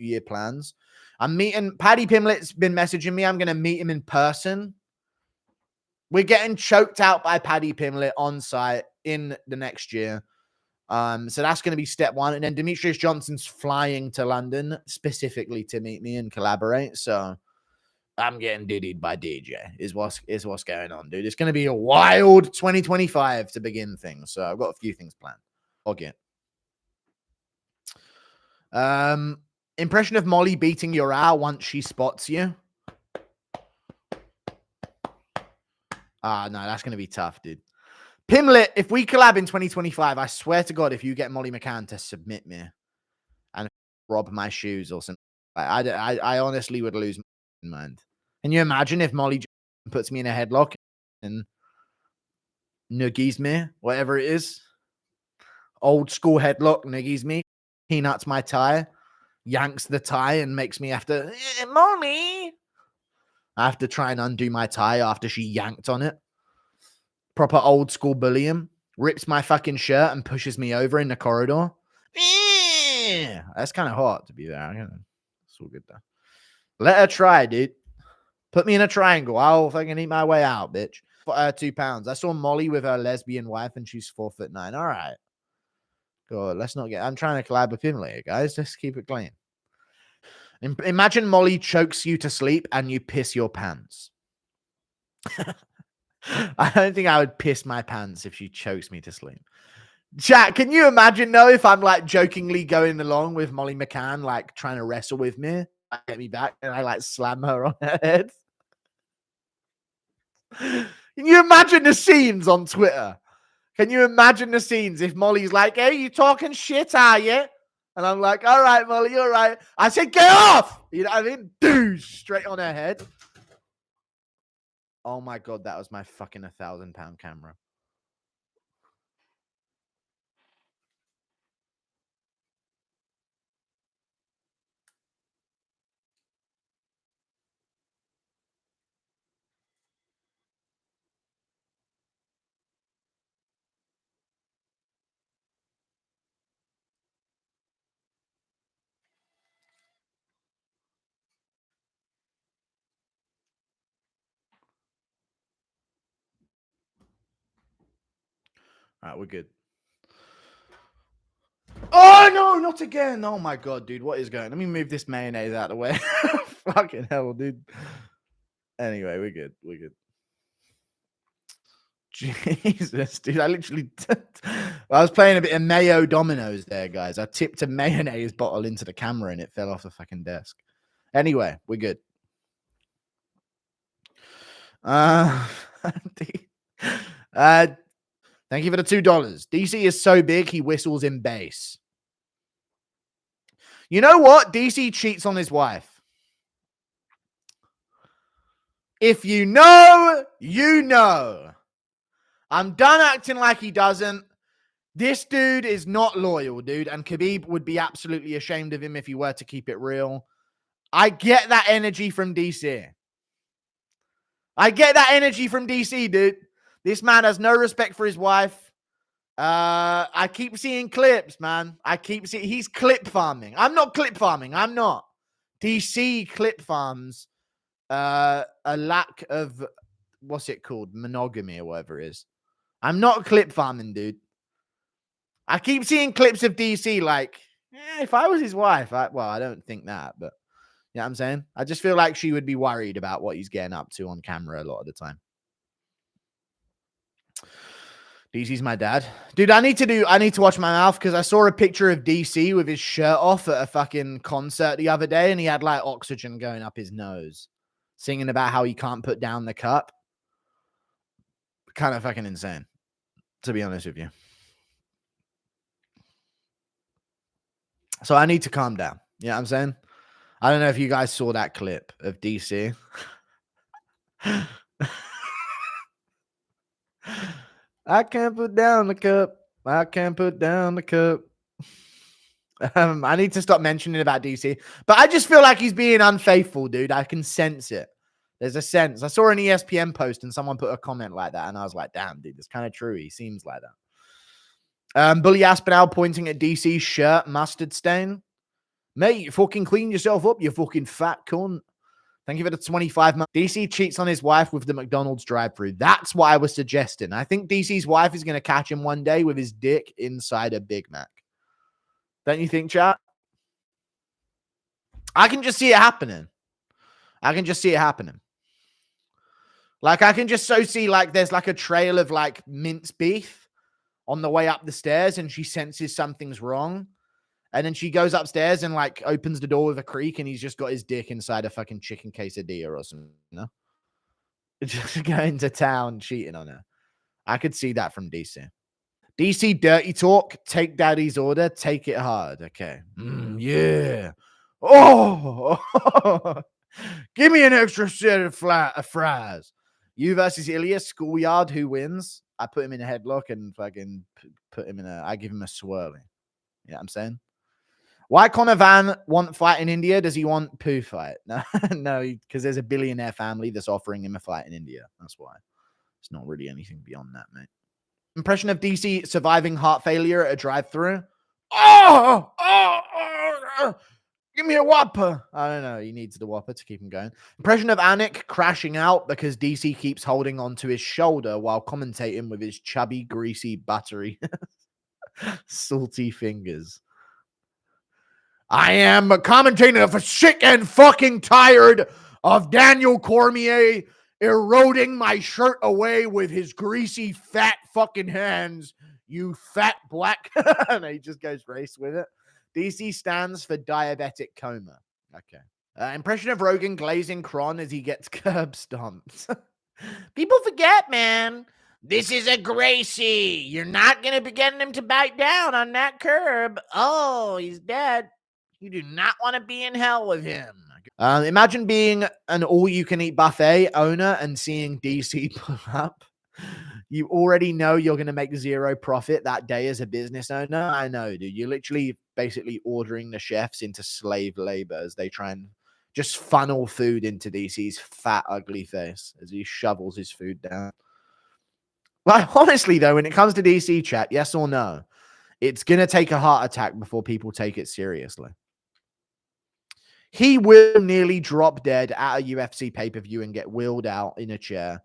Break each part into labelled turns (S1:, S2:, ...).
S1: year plans. I'm meeting Paddy Pimblett's been messaging me. I'm going to meet him in person. We're getting choked out by Paddy Pimblett on site in the next year. So that's going to be step one. And then Demetrius Johnson's flying to London specifically to meet me and collaborate. So I'm getting diddied by DJ is what's going on, dude. It's going to be a wild 2025 to begin things. So I've got a few things planned. Okay. Impression of Molly beating your owl once she spots you. No, that's going to be tough, dude. Pimblett, if we collab in 2025, I swear to God, if you get Molly McCann to submit me and rob my shoes or something, I honestly would lose my mind. Can you imagine if Molly puts me in a headlock and nuggies me, whatever it is? Old school headlock, nuggies me, peanuts my tie, yanks the tie and makes me have to, Molly. I have to try and undo my tie after she yanked on it. Proper old school bullying. Rips my fucking shirt and pushes me over in the corridor. That's kind of hot, to be there. It's all good, though. Let her try, dude. Put me in a triangle. I'll fucking eat my way out, bitch. For £2. I saw Molly with her lesbian wife and she's 4'9". All right. God, let's not get... I'm trying to collab with him later, guys. Just keep it clean. Imagine Molly chokes you to sleep and you piss your pants. I don't think I would piss my pants if she chokes me to sleep. Chat, can you imagine, though, if I'm, like, jokingly going along with Molly McCann, like, trying to wrestle with me, get me back, and I, like, slam her on her head? Can you imagine the scenes on Twitter? Can you imagine the scenes if Molly's like, hey, you talking shit, are you? And I'm like, all right, Molly, all right. I said, get off! You know what I mean? Dude, straight on her head. Oh, my God, that was my fucking £1,000 camera. All right, we're good. Oh, no, not again. Oh, my God, dude. What is going on? Let me move this mayonnaise out of the way. Fucking hell, dude. Anyway, we're good. We're good. Jesus, dude. I literally... I was playing a bit of mayo dominoes there, guys. I tipped a mayonnaise bottle into the camera and it fell off the fucking desk. Anyway, we're good. Thank you for the $2. DC is so big, he whistles in bass. You know what? DC cheats on his wife. If you know, you know. I'm done acting like he doesn't. This dude is not loyal, dude. And Khabib would be absolutely ashamed of him if he were to keep it real. I get that energy from DC. I get that energy from DC, dude. This man has no respect for his wife. I keep seeing clips, man. He's clip farming. I'm not clip farming. I'm not. DC clip farms a lack of, what's it called? Monogamy or whatever it is. I'm not clip farming, dude. I keep seeing clips of DC like, if I was his wife, I don't think that, but you know what I'm saying? I just feel like she would be worried about what he's getting up to on camera a lot of the time. DC's my dad. Dude, I need to watch my mouth because I saw a picture of DC with his shirt off at a fucking concert the other day and he had like oxygen going up his nose, singing about how he can't put down the cup. Kind of fucking insane, to be honest with you. So I need to calm down. You know what I'm saying? I don't know if you guys saw that clip of DC. I can't put down the cup. I can't put down the cup. I need to stop mentioning about DC. But I just feel like he's being unfaithful, dude. I can sense it. There's a sense. I saw an ESPN post and someone put a comment like that. And I was like, damn, dude, it's kind of true. He seems like that. Bully Aspinall pointing at DC's shirt, mustard stain. Mate, you fucking clean yourself up, you fucking fat cunt. Thank you for the 25 months. DC cheats on his wife with the McDonald's drive-thru. That's what I was suggesting. I think DC's wife is going to catch him one day with his dick inside a Big Mac. Don't you think, chat? I can just see it happening. I can just see it happening. Like, I can just so see, like, there's like a trail of like mince beef on the way up the stairs and she senses something's wrong. And then she goes upstairs and like opens the door with a creak and he's just got his dick inside a fucking chicken quesadilla or something, you know? Just going to town cheating on her. I could see that from DC. DC dirty talk. Take daddy's order. Take it hard. Okay. Yeah. Oh, give me an extra set of fries. You versus Ilya schoolyard. Who wins? I put him in a headlock and fucking put him in a. I give him a swirly. You know what I'm saying? Why Conor Van want fight in India? Does he want poo fight? No, no, because there's a billionaire family that's offering him a fight in India. That's why. It's not really anything beyond that, mate. Impression of DC surviving heart failure at a drive-thru. Give me a whopper. I don't know. He needs the whopper to keep him going. Impression of Anik crashing out because DC keeps holding onto his shoulder while commentating with his chubby, greasy, buttery, salty fingers. I am commentating for sick and fucking tired of Daniel Cormier eroding my shirt away with his greasy, fat fucking hands. You fat black. And he just goes race with it. DC stands for diabetic coma. Okay. Impression of Rogan glazing Kron as he gets curb stomped. People forget, man. This is a Gracie. You're not going to be getting him to bite down on that curb. Oh, he's dead. You do not want to be in hell with him. Imagine being an all-you-can-eat buffet owner and seeing DC pull up. You already know you're going to make zero profit that day as a business owner. I know, dude. You're literally basically ordering the chefs into slave labor as they try and just funnel food into DC's fat, ugly face as he shovels his food down. Like, honestly, though, when it comes to DC chat, yes or no, it's going to take a heart attack before people take it seriously. He will nearly drop dead at a UFC pay-per-view and get wheeled out in a chair.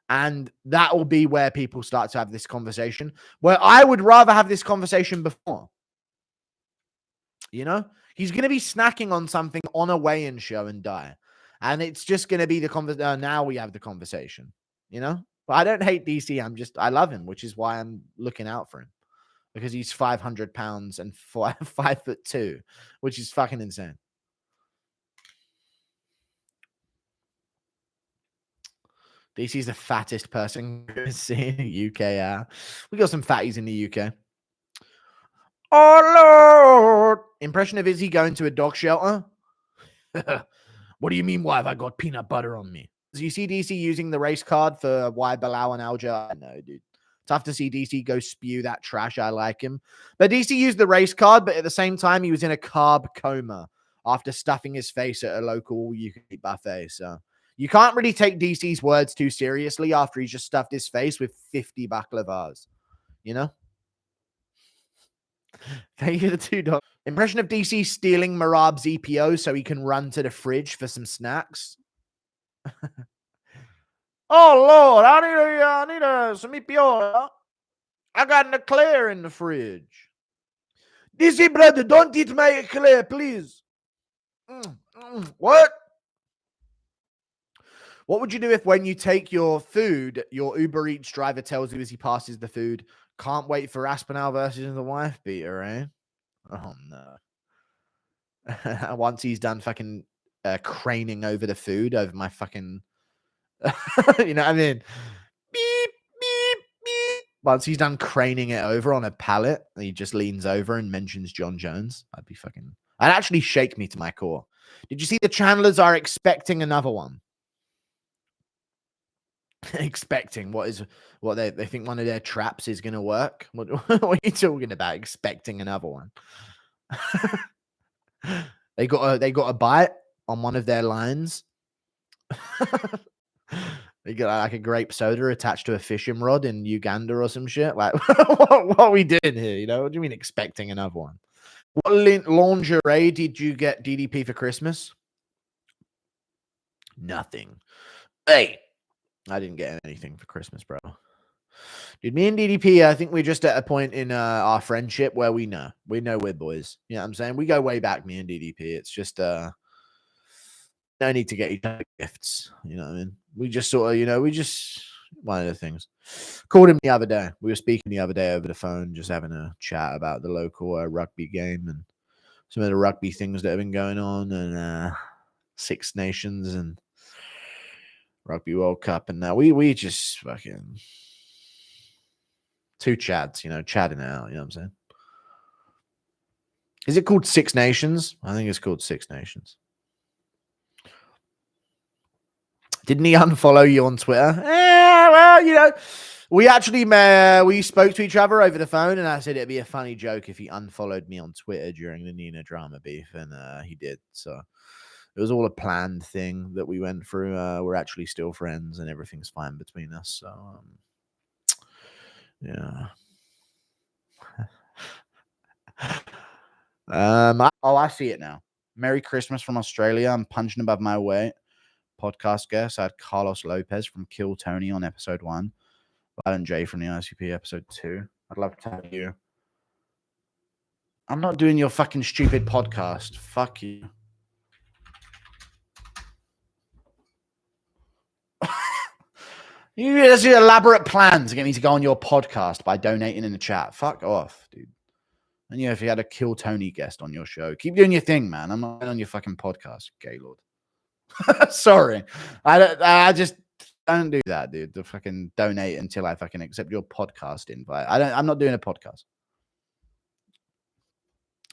S1: And that will be where people start to have this conversation, where I would rather have this conversation before. You know, he's going to be snacking on something on a weigh-in show and die. And it's just going to be the conversation. Now we have the conversation, you know, but I don't hate DC. I love him, which is why I'm looking out for him, because he's 500 pounds and 5'2", which is fucking insane. DC's the fattest person in the UK. We got some fatties in the UK. Oh, Lord. Impression of Izzy going to a dog shelter? What do you mean, why have I got peanut butter on me? Do you see DC using the race card for why Bilal and Alja? No, dude. Tough to see DC go spew that trash. I like him. But DC used the race card, but at the same time, he was in a carb coma after stuffing his face at a local UK buffet. So you can't really take DC's words too seriously after he's just stuffed his face with 50 baklavas, you know? Thank you for the $2. Impression of DC stealing Marab's EPO so he can run to the fridge for some snacks. Oh, Lord, I need some EPO. I got an eclair in the fridge. DC, brother, don't eat my eclair, please. What? What would you do if when you take your food, your Uber Eats driver tells you as he passes the food, can't wait for Aspinall versus the wife beater, eh? Oh, no. Once he's done fucking craning over the food over my fucking... you know what I mean? Beep, beep, beep. Once he's done craning it over on a pallet, he just leans over and mentions John Jones. I'd actually shake me to my core. Did you see the Chandlers are expecting another one? Expecting what they think one of their traps is going to work? What are you talking about? Expecting another one? They got a bite on one of their lines. They got like a grape soda attached to a fishing rod in Uganda or some shit. Like, what are we doing here? You know, what do you mean expecting another one? What lingerie did you get DDP for Christmas? Nothing. Hey, I didn't get anything for Christmas, bro. Dude, me and DDP, I think we're just at a point in our friendship where we know we're boys. You know what I'm saying? We go way back, me and DDP. It's just no need to get each other gifts. You know what I mean? We just sort of, we just one of the things. Called him the other day. We were speaking the other day over the phone, just having a chat about the local rugby game and some of the rugby things that have been going on, and Six Nations and Rugby World Cup, and now we just fucking two chads, chatting out. You know what I'm saying? Is it called Six Nations? I think it's called Six Nations. Didn't he unfollow you on Twitter? Well, we actually we spoke to each other over the phone, and I said it'd be a funny joke if he unfollowed me on Twitter during the Nina drama beef, and he did. So it was all a planned thing that we went through. We're actually still friends, and everything's fine between us. So yeah. I see it now. Merry Christmas from Australia. I'm punching above my weight. Podcast guest. I had Carlos Lopez from Kill Tony on episode 1. Violent J from the ICP episode 2. I'd love to tell you. I'm not doing your fucking stupid podcast. Fuck you. You have elaborate plans to get me to go on your podcast by donating in the chat. Fuck off, dude. And if you had a Kill Tony guest on your show, keep doing your thing, man. I'm not on your fucking podcast, Gaylord. Sorry. I just don't do that, dude. To fucking donate until I fucking accept your podcast invite. I'm not doing a podcast.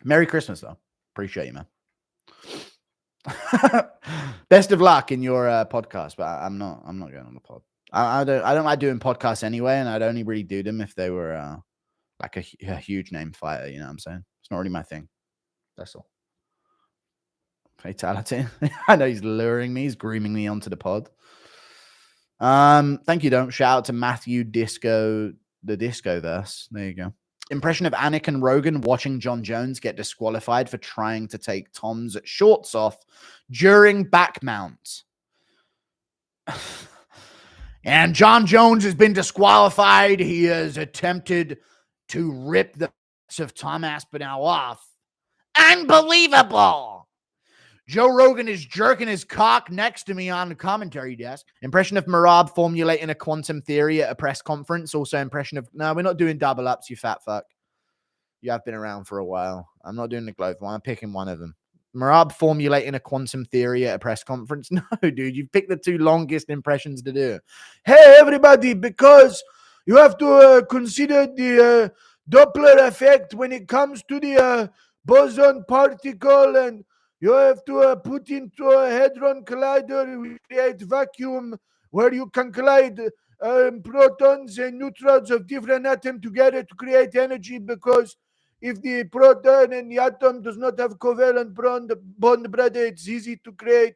S1: Merry Christmas, though. Appreciate you, man. Best of luck in your podcast, but I'm not going on the pod. I don't like doing podcasts anyway, and I'd only really do them if they were like a huge name fighter. You know what I'm saying? It's not really my thing. That's all. Fatality. I know he's luring me. He's grooming me onto the pod. Thank you, don't. Shout out to Matthew Disco, the Disco verse. There you go. Impression of Anik and Rogan watching John Jones get disqualified for trying to take Tom's shorts off during back mount. And John Jones has been disqualified. He has attempted to rip the of Tom Aspinall off. Unbelievable. Joe Rogan is jerking his cock next to me on the commentary desk. Impression of Marab formulating a quantum theory at a press conference. Also impression of... No, we're not doing double ups, you fat fuck. You have been around for a while. I'm not doing the glove one. I'm picking one of them. Marab formulating a quantum theory at a press conference. No, dude, you've picked the two longest impressions to do. Hey, everybody, because you have to consider the Doppler effect when it comes to the boson particle, and you have to put into a hadron collider, we create vacuum where you can collide protons and neutrons of different atoms together to create energy, because if the proton and the atom does not have covalent bond, brother, it's easy to create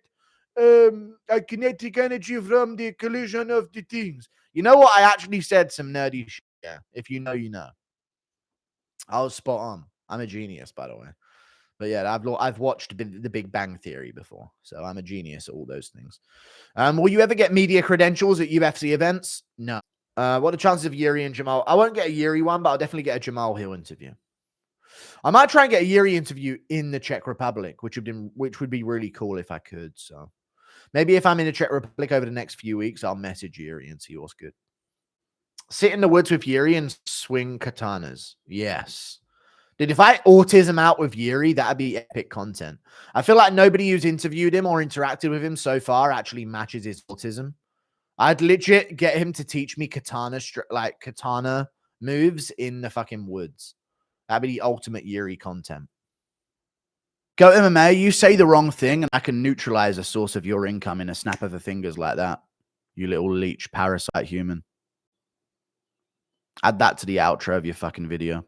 S1: a kinetic energy from the collision of the things. You know what? I actually said some nerdy shit. Yeah, if you know, you know. I was spot on. I'm a genius, by the way. But yeah, I've watched the Big Bang Theory before, so I'm a genius at all those things. Will you ever get media credentials at UFC events? No. What are the chances of Yuri and Jamal? I won't get a Yuri one, but I'll definitely get a Jamal Hill interview. I might try and get a Yuri interview in the Czech Republic, which would be really cool if I could. So maybe if I'm in the Czech Republic over the next few weeks, I'll message Yuri and see what's good. Sit in the woods with Yuri and swing katanas. Yes. Dude, if I autism out with Yuri, that'd be epic content. I feel like nobody who's interviewed him or interacted with him so far actually matches his autism. I'd legit get him to teach me katana moves in the fucking woods. That'd be the ultimate Yuri content. Go MMA, you say the wrong thing, and I can neutralize a source of your income in a snap of the fingers like that. You little leech parasite human. Add that to the outro of your fucking video.